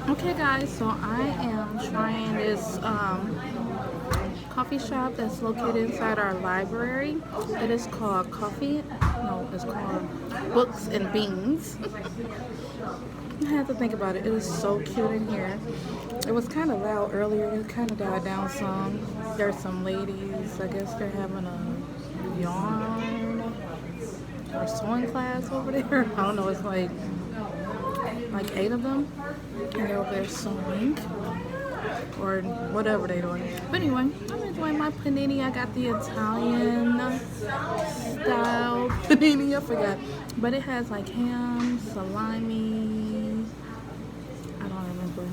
Okay guys, so I am trying this coffee shop that's located inside our library. It is called it's called Books and Beans. I have to think about it. It is so cute in here. It was kind of loud earlier. It kind of died down some. There's some ladies. I guess they're having a yarn or sewing class over there. I don't know. It's like 8 of them, and they're over there sewing or whatever they're doing. But anyway, I'm enjoying my panini. I got the Italian style panini. I forgot, but it has like ham, salami. I don't remember.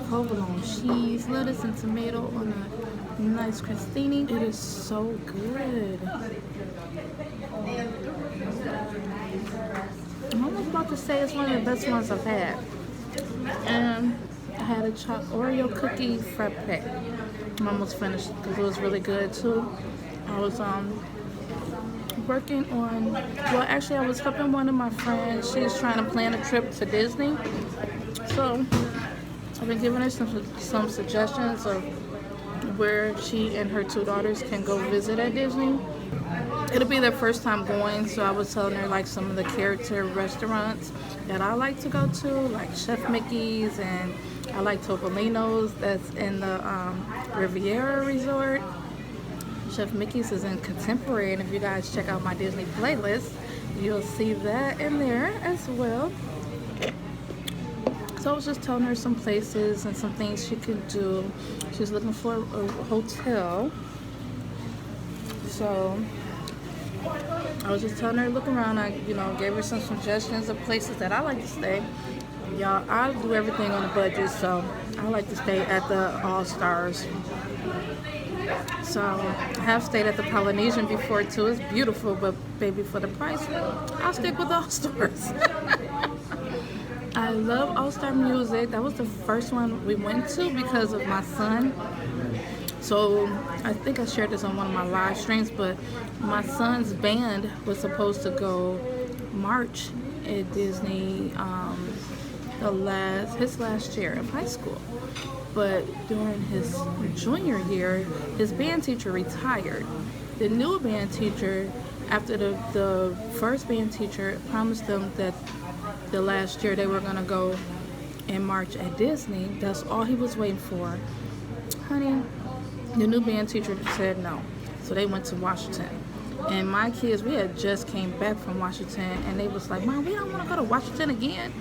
Provolone cheese, lettuce, and tomato on a nice crostini. It is so good. I'm almost about to say it's one of the best ones I've had. And I had a Oreo cookie frappe. I'm almost finished because it was really good too. I was working on, well actually I was helping one of my friends. She's trying to plan a trip to Disney. So I've been giving her some suggestions of where she and her 2 daughters can go visit at Disney. It'll be their first time going, so I was telling her like some of the character restaurants that I like to go to, like Chef Mickey's, and I like Topolino's that's in the Riviera Resort. Chef Mickey's is in Contemporary, and if you guys check out my Disney playlist, you'll see that in there as well. So I was just telling her some places and some things she could do. She's looking for a hotel. So I was just telling her to look around. I, gave her some suggestions of places that I like to stay. Y'all, I do everything on a budget, so I like to stay at the All Stars. So I have stayed at the Polynesian before too. It's beautiful, but baby, for the price, I'll stick with All Stars. I love All Star Music. That was the first one we went to because of my son. So I think I shared this on one of my live streams, but my son's band was supposed to go march at Disney his last year of high school. But during his junior year, his band teacher retired. The new band teacher, after the first band teacher promised them that the last year they were gonna go and march at Disney, that's all he was waiting for. Honey, the new band teacher said no. So they went to Washington. And my kids, we had just came back from Washington, and they was like, Mom, we don't want to go to Washington again.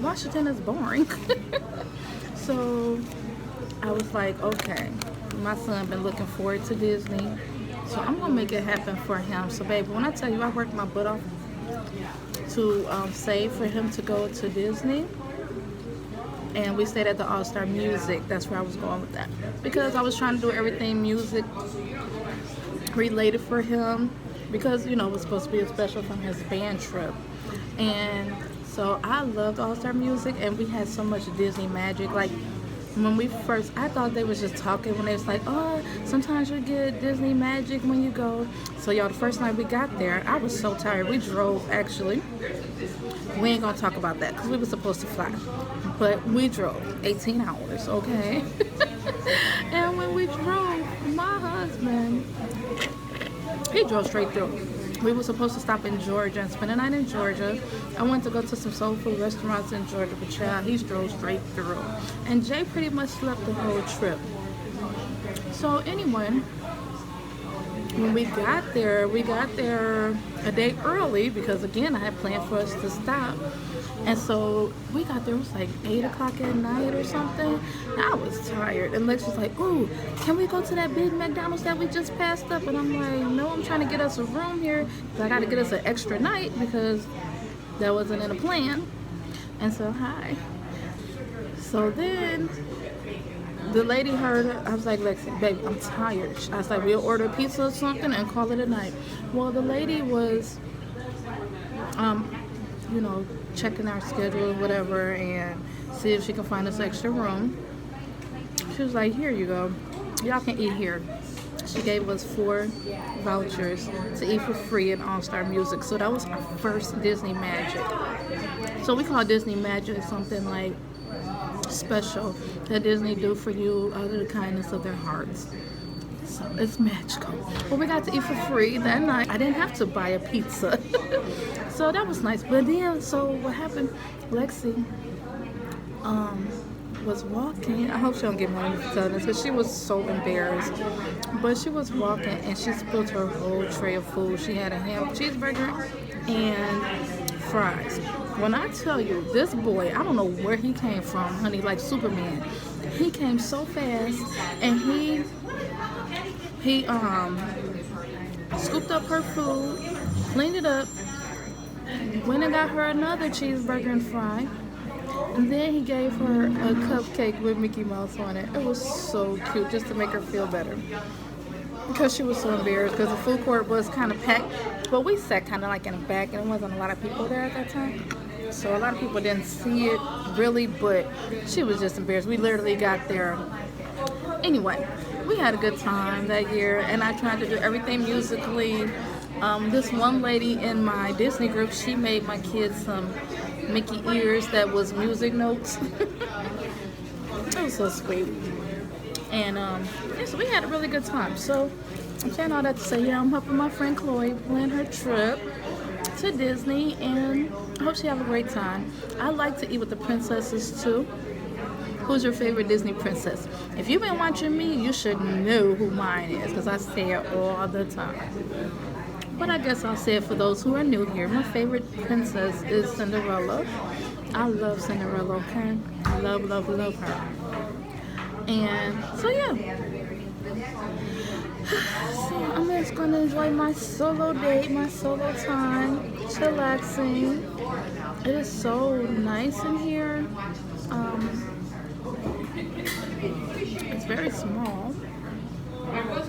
Washington is boring. So I was like, okay, my son been looking forward to Disney, so I'm gonna make it happen for him. So baby, when I tell you I worked my butt off to save for him to go to Disney, and we stayed at the All Star Music. That's where I was going with that, because I was trying to do everything music related for him, because it was supposed to be a special from his band trip. And so I loved All Star Music, and we had so much Disney magic. Like when we first, I thought they was just talking when they was like, oh, sometimes you get Disney magic when you go. So y'all, the first night we got there, I was so tired. We drove, actually. We ain't gonna talk about that because we were supposed to fly, but we drove 18 hours, okay? And when we drove, my husband, he drove straight through. We were supposed to stop in Georgia and spend the night in Georgia. I went to go to some soul food restaurants in Georgia, but child, he drove straight through. And Jay pretty much slept the whole trip. So anyway, when we got there a day early because, again, I had planned for us to stop. And so we got there, it was like 8 o'clock at night or something. And I was tired. And Lex was like, ooh, can we go to that big McDonald's that we just passed up? And I'm like, no, I'm trying to get us a room here. I got to get us an extra night because that wasn't in the plan. And so, hi. So then the lady heard it. I was like, Lexi, babe, I'm tired. I was like, we'll order pizza or something and call it a night. Well, the lady was, checking our schedule or whatever and see if she can find us extra room. She was like, here you go. Y'all can eat here. She gave us 4 vouchers to eat for free at All Star Music. So that was our first Disney Magic. So we call Disney Magic something like special that Disney do for you out of the kindness of their hearts. So it's magical. Well, we got to eat for free that night. I didn't have to buy a pizza. So that was nice. But then, so what happened, Lexi was walking. I hope she don't get money for telling this, because she was so embarrassed. But she was walking and she spilled her whole tray of food. She had a ham cheeseburger and fries. When I tell you, this boy, I don't know where he came from, honey, like Superman. He came so fast, and he scooped up her food, cleaned it up, went and got her another cheeseburger and fry, and then he gave her a cupcake with Mickey Mouse on it. It was so cute, just to make her feel better, because she was so embarrassed, because the food court was kind of packed, but we sat kind of like in the back, and there wasn't a lot of people there at that time, so a lot of people didn't see it really, but she was just embarrassed. We literally got there. Anyway, we had a good time that year, and I tried to do everything musically. This one lady in my Disney group, she made my kids some Mickey ears that was music notes. It was so sweet. And yeah, so we had a really good time. So I'm saying all that to say, yeah, I'm helping my friend Chloe plan her trip to Disney, and I hope she have a great time. I like to eat with the princesses too. Who's your favorite Disney princess? If you've been watching me, you should know who mine is, because I say it all the time. But I guess I'll say it for those who are new here. My favorite princess is Cinderella. I love Cinderella, okay? I love, love, love her. And so yeah. So I'm just gonna enjoy my solo date, my solo time, chillaxing. It is so nice in here. It's very small,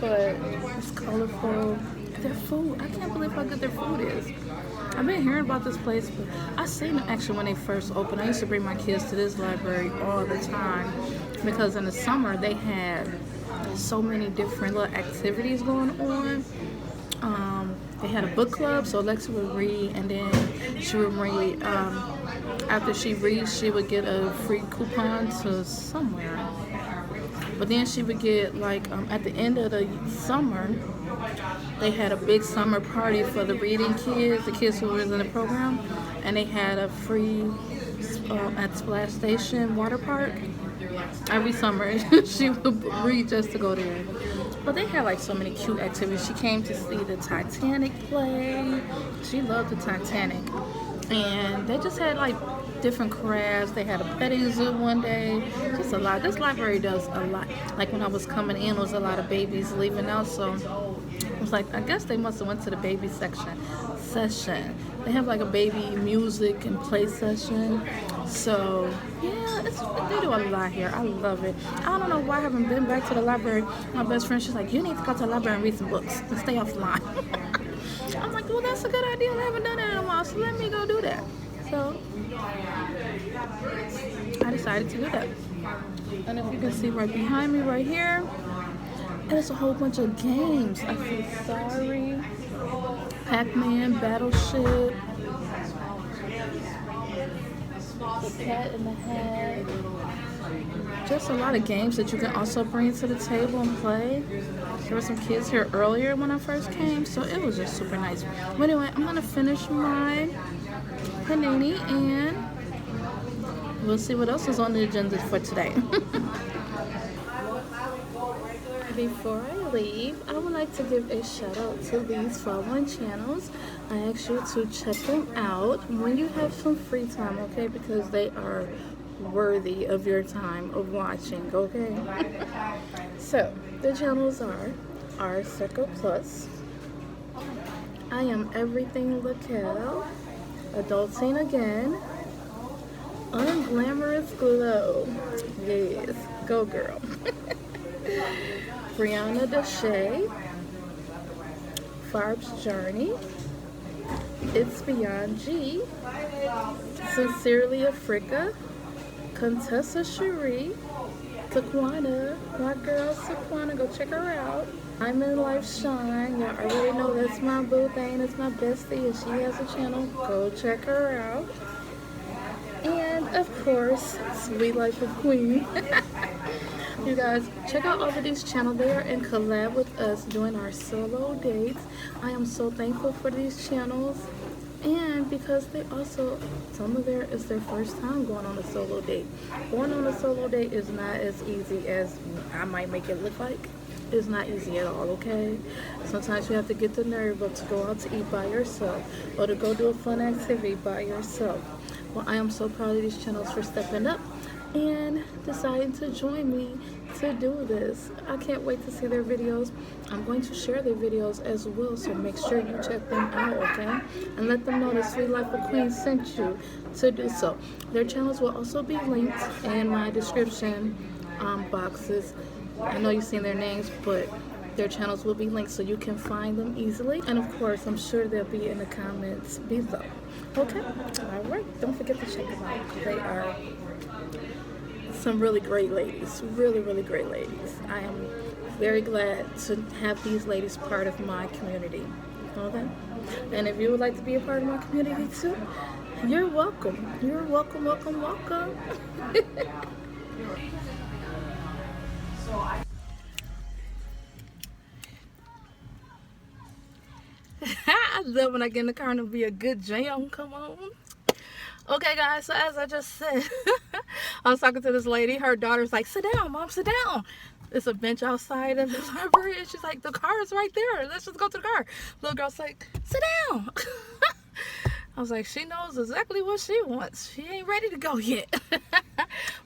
but it's colorful. Their food, I can't believe how good their food is. I've been hearing about this place, but I seen it actually when they first opened. I used to bring my kids to this library all the time, because in the summer they had so many different little activities going on. They had a book club, so Alexa would read, and then she would read. After she reads, she would get a free coupon to somewhere. But then she would get, like, at the end of the summer, they had a big summer party for the reading kids, the kids who were in the program, and they had a free at Splash Station water park. Every summer she would read just to go there. But they had like so many cute activities. She came to see the Titanic play. She loved the Titanic. And they just had like different crafts. They had a petting zoo one day. Just a lot. This library does a lot. Like when I was coming in, there was a lot of babies leaving out, so I was like, I guess they must have went to the baby session. They have like a baby music and play session. So yeah, they do a lot here. I love it. I don't know why I haven't been back to the library. My best friend, she's like, you need to go to the library and read some books and stay offline. I'm like, well, that's a good idea. I haven't done that in a while, so let me go do that. So I decided to do that. And if you can see right behind me right here, there's a whole bunch of games. I feel sorry. Pac-Man, Battleship, the Cat in the Hat. Just a lot of games that you can also bring to the table and play. There were some kids here earlier when I first came, so it was just super nice. But anyway, I'm gonna finish my panini and we'll see what else is on the agenda for today. Before I leave, I would like to give a shout out to these following channels. I ask you to check them out when you have some free time, okay? Because they are worthy of your time of watching, okay? So, the channels are R Circle Plus, I Am Everything Laquelle, Adulting Again, Unglamorous Glow, yes, go girl. Brianna Deshay, Farb's Journey, It's Beyond G, Sincerely Africa, Contessa Cherie, Taquana, my girl Taquana, go check her out. I'm in Life Shine, y'all already know that's my boo thing, that's my bestie, and she has a channel, go check her out. And of course, Sweet Life of Queen. You guys, check out all of these channels. They are in collab with us doing our solo dates. I am so thankful for these channels. And because they also, some of their is their first time going on a solo date. Going on a solo date is not as easy as I might make it look like. It's not easy at all, okay? Sometimes you have to get the nerve up to go out to eat by yourself or to go do a fun activity by yourself. Well, I am so proud of these channels for stepping up and deciding to join me to do this. I can't wait to see their videos. I'm going to share their videos as well, so make sure you check them out, okay? And let them know that Sweet Life of Queen sent you to do so. Their channels will also be linked in my description boxes. I know you've seen their names, but their channels will be linked so you can find them easily. And of course, I'm sure they'll be in the comments below. Okay? Alright, don't forget to check them out. They are some really great ladies. Really, really great ladies. I am very glad to have these ladies part of my community. Okay? And if you would like to be a part of my community too, you're welcome. You're welcome, welcome, welcome. I love when I get in the car and it'll be a good jam. Come on. Okay, guys, so as I just said, I was talking to this lady. Her daughter's like, sit down, Mom, sit down. There's a bench outside of the library, and she's like, the car is right there. Let's just go to the car. Little girl's like, sit down. I was like, she knows exactly what she wants. She ain't ready to go yet.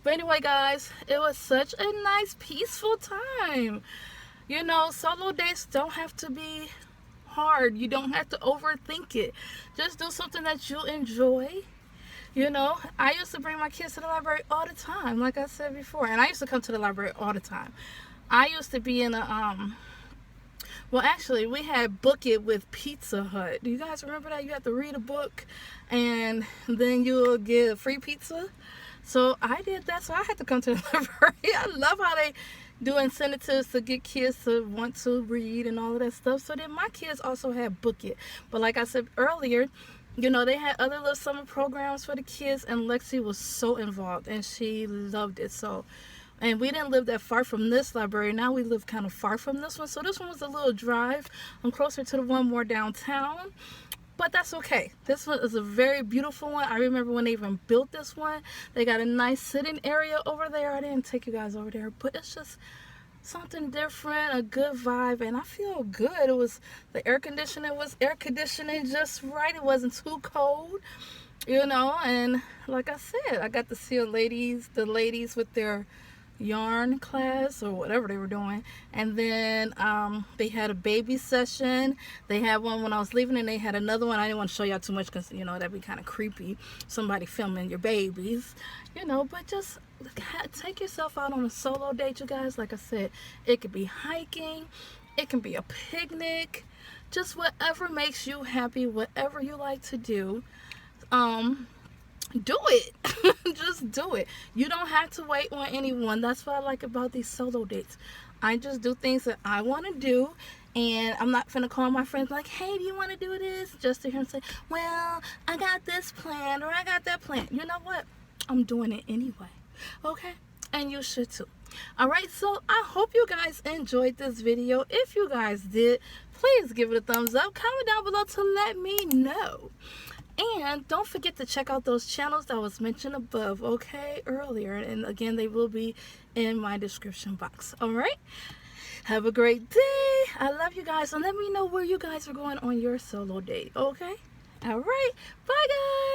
But anyway, guys, it was such a nice, peaceful time. You know, solo dates don't have to be hard. You don't have to overthink it. Just do something that you enjoy. You know, I used to bring my kids to the library all the time, like I said before. And I used to come to the library all the time. I used to be in a, well, actually, we had Book It with Pizza Hut. Do you guys remember that? You have to read a book, and then you'll get free pizza. So I did that, so I had to come to the library. I love how they do incentives to get kids to want to read and all of that stuff. So then my kids also had Book It. But like I said earlier, you know, they had other little summer programs for the kids, and Lexi was so involved, and she loved it. So, and we didn't live that far from this library. Now we live kind of far from this one. So this one was a little drive. I'm closer to the one more downtown. But that's okay. This one is a very beautiful one. I remember when they even built this one. They got a nice sitting area over there. I didn't take you guys over there, but it's just something different, a good vibe, and I feel good. It was, the air conditioning was air conditioning just right. It wasn't too cold, you know. And like I said, I got to see the ladies with their yarn class or whatever they were doing. And then they had a baby session. They had one when I was leaving, and they had another one. I didn't want to show y'all too much because, you know, that'd be kind of creepy, somebody filming your babies, you know. But just take yourself out on a solo date, you guys. Like I said, it could be hiking, it can be a picnic, just whatever makes you happy, whatever you like to do. Do it. Just do it. You don't have to wait on anyone. That's what I like about these solo dates. I just do things that I want to do, and I'm not finna call my friends like, hey, do you want to do this? Just to hear them say, well, I got this plan or I got that plan. You know what? I'm doing it anyway. Okay? And you should too. Alright, so I hope you guys enjoyed this video. If you guys did, please give it a thumbs up. Comment down below to let me know. And don't forget to check out those channels that was mentioned above, okay, earlier. And again, they will be in my description box. All right? Have a great day. I love you guys. And let me know where you guys are going on your solo date, okay? All right. Bye, guys.